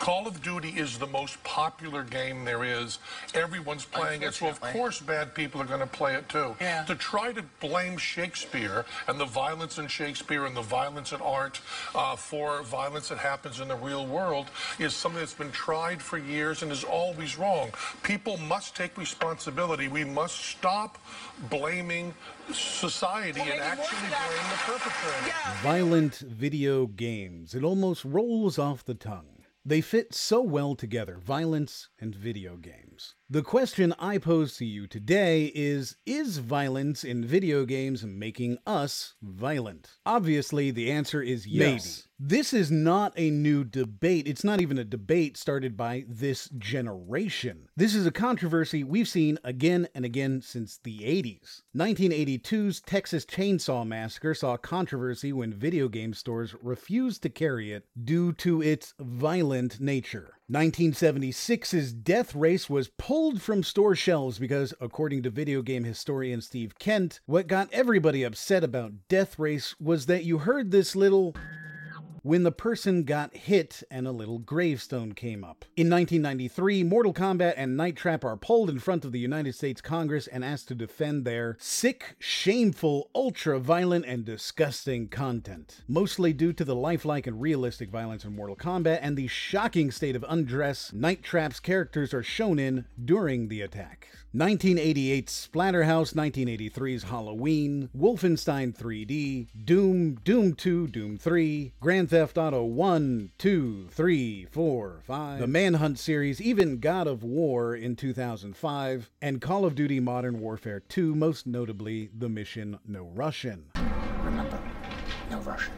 Call of Duty is the most popular game there is. Everyone's playing it, so of course bad people are going to play it too. Yeah. To try to blame Shakespeare and the violence in Shakespeare and the violence in art for violence that happens in the real world is something that's been tried for years and is always wrong. People must take responsibility. We must stop blaming society and actually blame the perpetrator. Yeah. Violent video games. It almost rolls off the tongue. They fit so well together, violence and video games. The question I pose to you today is violence in video games making us violent? Obviously, the answer is yes. Maybe. This is not a new debate. It's not even a debate started by this generation. This is a controversy we've seen again and again since the 80s. 1982's Texas Chainsaw Massacre saw controversy when video game stores refused to carry it due to its violent nature. 1976's Death Race was pulled from store shelves because, according to video game historian Steve Kent, what got everybody upset about Death Race was that you heard this little when the person got hit and a little gravestone came up. In 1993, Mortal Kombat and Night Trap are pulled in front of the United States Congress and asked to defend their sick, shameful, ultra-violent, and disgusting content. Mostly due to the lifelike and realistic violence in Mortal Kombat and the shocking state of undress Night Trap's characters are shown in during the attack. 1988's Splatterhouse, 1983's Halloween, Wolfenstein 3D, Doom, Doom 2, Doom 3, Grand Theft Auto 1, 2, 3, 4, 5, the Manhunt series, even God of War in 2005, and Call of Duty Modern Warfare 2, most notably the mission No Russian. Remember, no Russian.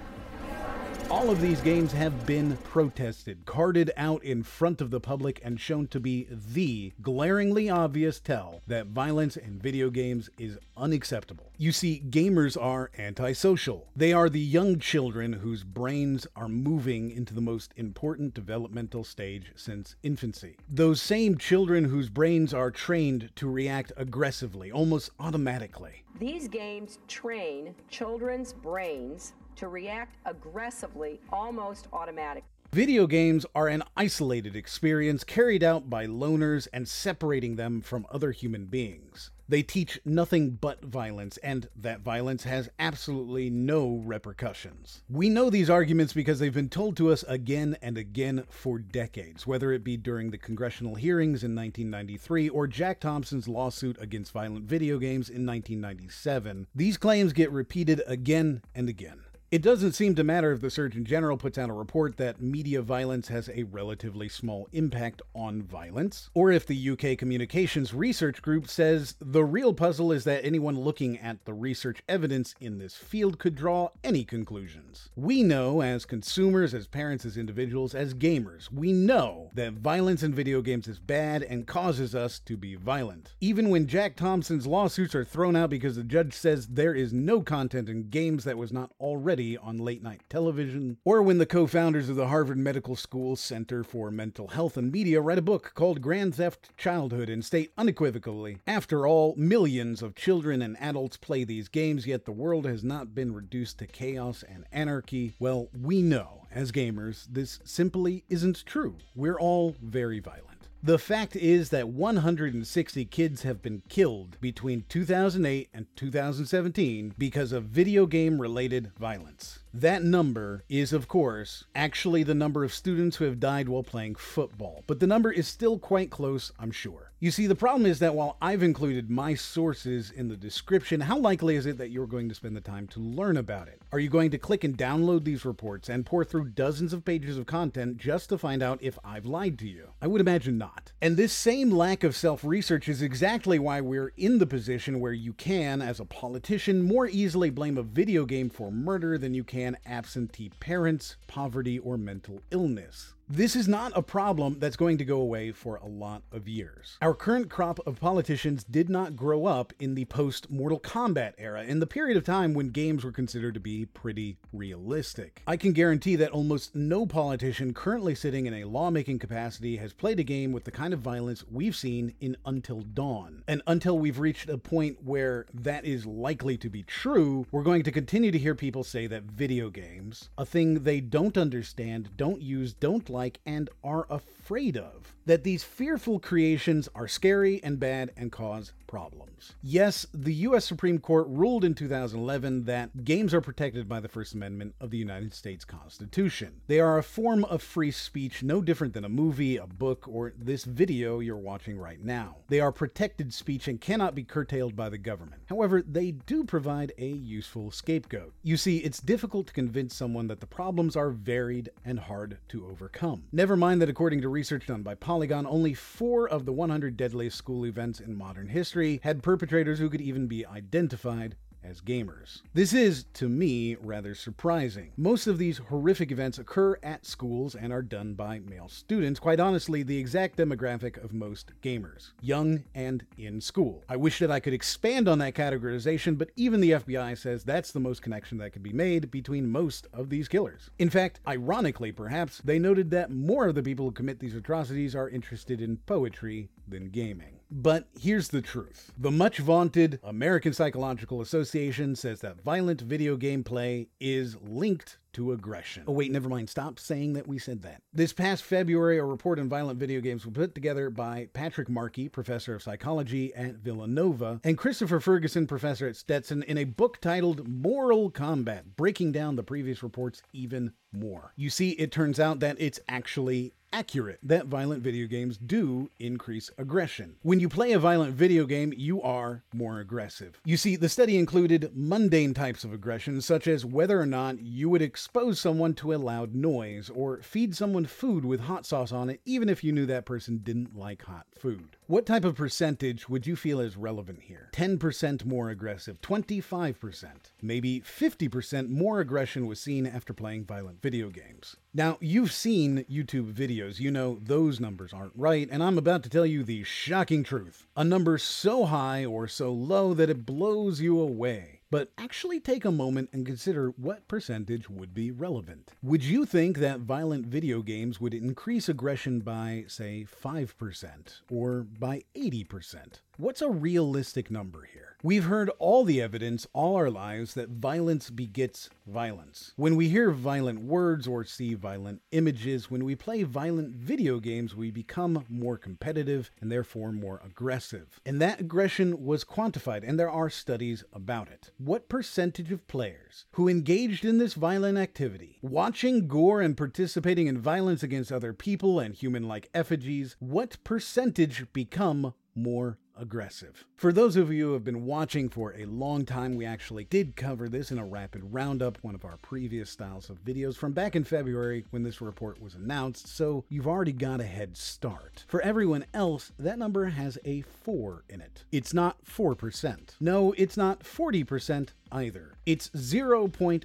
All of these games have been protested, carted out in front of the public, and shown to be the glaringly obvious tell that violence in video games is unacceptable. You see, gamers are antisocial. They are the young children whose brains are moving into the most important developmental stage since infancy. Those same children whose brains are trained to react aggressively, almost automatically. These games train children's brains to react aggressively, almost automatically. Video games are an isolated experience carried out by loners and separating them from other human beings. They teach nothing but violence, and that violence has absolutely no repercussions. We know these arguments because they've been told to us again and again for decades, whether it be during the congressional hearings in 1993 or Jack Thompson's lawsuit against violent video games in 1997. These claims get repeated again and again. It doesn't seem to matter if the Surgeon General puts out a report that media violence has a relatively small impact on violence, or if the UK Communications Research Group says the real puzzle is that anyone looking at the research evidence in this field could draw any conclusions. We know, as consumers, as parents, as individuals, as gamers, we know that violence in video games is bad and causes us to be violent. Even when Jack Thompson's lawsuits are thrown out because the judge says there is no content in games that was not already on late-night television, or when the co-founders of the Harvard Medical School Center for Mental Health and Media write a book called Grand Theft Childhood and state unequivocally, after all, millions of children and adults play these games, yet the world has not been reduced to chaos and anarchy. Well, we know, as gamers, this simply isn't true. We're all very violent. The fact is that 160 kids have been killed between 2008 and 2017 because of video game-related violence. That number is, of course, actually the number of students who have died while playing football, but the number is still quite close, I'm sure. You see, the problem is that while I've included my sources in the description, how likely is it that you're going to spend the time to learn about it? Are you going to click and download these reports and pour through dozens of pages of content just to find out if I've lied to you? I would imagine not. And this same lack of self-research is exactly why we're in the position where you can, as a politician, more easily blame a video game for murder than you can absentee parents, poverty, or mental illness. This is not a problem that's going to go away for a lot of years. Our current crop of politicians did not grow up in the post-Mortal Kombat era, in the period of time when games were considered to be pretty realistic. I can guarantee that almost no politician currently sitting in a lawmaking capacity has played a game with the kind of violence we've seen in Until Dawn. And until we've reached a point where that is likely to be true, we're going to continue to hear people say that video games, a thing they don't understand, don't use, don't like, like and are afraid of. That these fearful creations are scary and bad and cause problems. Yes, the U.S. Supreme Court ruled in 2011 that games are protected by the First Amendment of the United States Constitution. They are a form of free speech no different than a movie, a book, or this video you're watching right now. They are protected speech and cannot be curtailed by the government. However, they do provide a useful scapegoat. You see, it's difficult to convince someone that the problems are varied and hard to overcome. Never mind that according to research done by Polygon, only 4 of the 100 deadliest school events in modern history had perpetrators who could even be identified as gamers. This is, to me, rather surprising. Most of these horrific events occur at schools and are done by male students, quite honestly the exact demographic of most gamers, young and in school. I wish that I could expand on that categorization, but even the FBI says that's the most connection that could be made between most of these killers. In fact, ironically perhaps, they noted that more of the people who commit these atrocities are interested in poetry than gaming. But here's the truth. The much vaunted American Psychological Association says that violent video game play is linked to aggression. Oh wait, never mind, stop saying that we said that. This past February, a report on violent video games was put together by Patrick Markey, professor of psychology at Villanova, and Christopher Ferguson, professor at Stetson, in a book titled Moral Combat, breaking down the previous reports even more. You see, it turns out that it's actually accurate that violent video games do increase aggression. When you play a violent video game, you are more aggressive. You see, the study included mundane types of aggression, such as whether or not you would expose someone to a loud noise, or feed someone food with hot sauce on it, even if you knew that person didn't like hot food. What type of percentage would you feel is relevant here? 10% more aggressive, 25%, maybe 50% more aggression was seen after playing violent video games. Now, you've seen YouTube videos, you know those numbers aren't right, and I'm about to tell you the shocking truth. A number so high or so low that it blows you away. But actually take a moment and consider what percentage would be relevant. Would you think that violent video games would increase aggression by, say, 5% or by 80%? What's a realistic number here? We've heard all the evidence all our lives that violence begets violence. When we hear violent words or see violent images, when we play violent video games, we become more competitive and therefore more aggressive. And that aggression was quantified, and there are studies about it. What percentage of players who engaged in this violent activity, watching gore and participating in violence against other people and human-like effigies, what percentage become more aggressive? For those of you who have been watching for a long time, we actually did cover this in a rapid roundup, one of our previous styles of videos from back in February when this report was announced, so you've already got a head start. For everyone else, that number has a 4 in it. It's not 4%. No, it's not 40% either. It's 0.4%.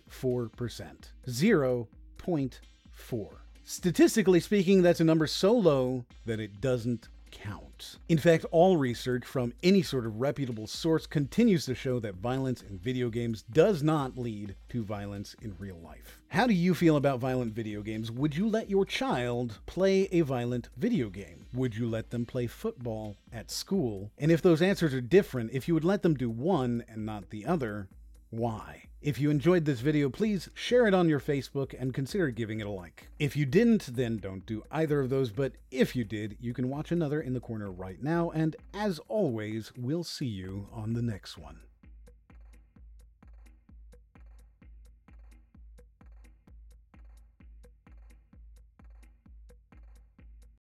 0.4. Statistically speaking, that's a number so low that it doesn't count. In fact, all research from any sort of reputable source continues to show that violence in video games does not lead to violence in real life. How do you feel about violent video games? Would you let your child play a violent video game? Would you let them play football at school? And if those answers are different, if you would let them do one and not the other, why? If you enjoyed this video, please share it on your Facebook and consider giving it a like. If you didn't, then don't do either of those, but if you did, you can watch another in the corner right now, and as always, we'll see you on the next one.